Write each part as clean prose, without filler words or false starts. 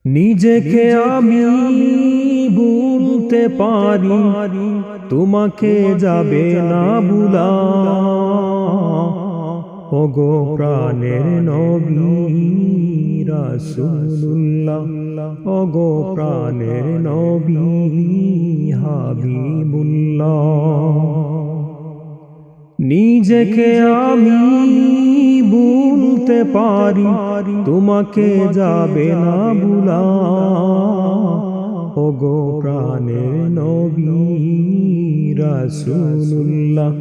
নিজেকে আমি ভুলতে পারি, তোমাকে যাবে না ভুলা। ওগো প্রাণের নবী রাসূলুল্লাহ, ওগো প্রাণের নবী হাবিবুল্লাহ। নিজেকে আমি ভুলতে পারি, তোমাকে যাবে না ভুলা। ওগো প্রাণের নবী রাসূলুল্লাহ,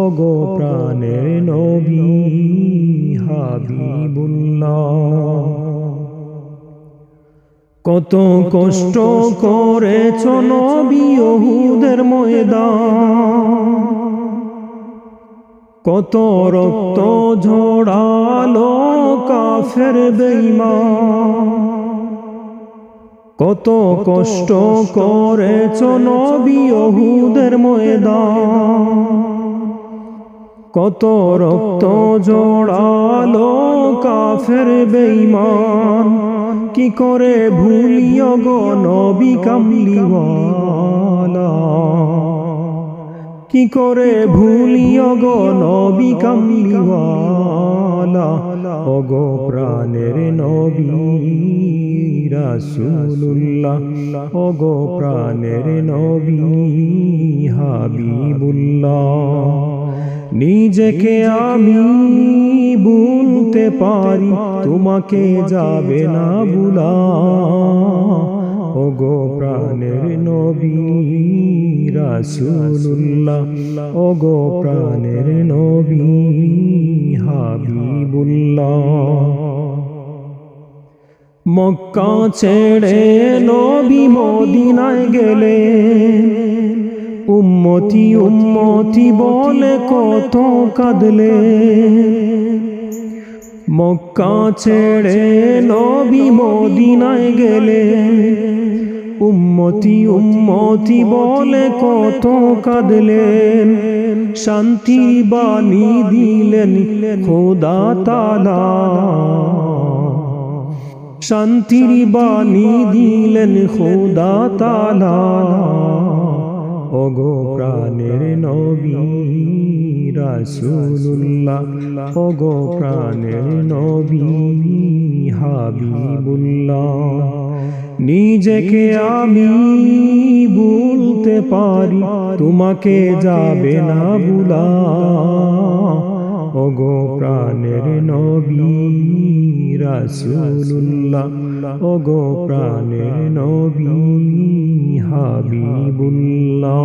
ওগো প্রাণের নবী হাবিবুল্লাহ। কত কষ্ট করেছো নবী উহুদের ময়দান, কত রক্ত ঝরালো কাফের বেঈমান। কত কষ্ট করেছো নবী উহুদের ময়দান, কত রক্ত ঝরালো কাফের বেঈমান। কি করে ভুলিও গো নবী কামলিওয়ালা, কি করে ভুলিও গো নবী কামলিওয়ালা। ওগো প্রাণের নবী রাসূলুল্লাহ, ওগো প্রাণের নবী হাবিবুল্লাহ। নিজেকে আমি ভুলতে পারি, তোমাকে যাবে না ভুলা। ওগো প্রাণের নবী রাসূলুল্লাহ, ওগো প্রাণের নবী হাবিবুল্লাহ। মক্কা ছেড়ে নবী মদিনায় গেলেন, উম্মতি উম্মতি বলে কত কাঁদলেন। মক্কা ছেড়ে নবী মদিনায় গেলেন, উম্মতি উম্মতি বলে কত কাঁদলেন। শান্তি বাণী দিলেন খোদা তাআলা, শান্তির বাণী দিলেন খোদা তাআলা। ওগো প্রাণের নবী রাসূলুল্লাহ, ওগো প্রাণের নবী হাবিবুল্লাহ। নিজেকে আমি ভুলতে পারি, তোমাকে যাবে না ভুলা। ওগো প্রাণের নবী রাসূলুল্লাহ, ওগো প্রাণের নবী হাবিবুল্লাহ।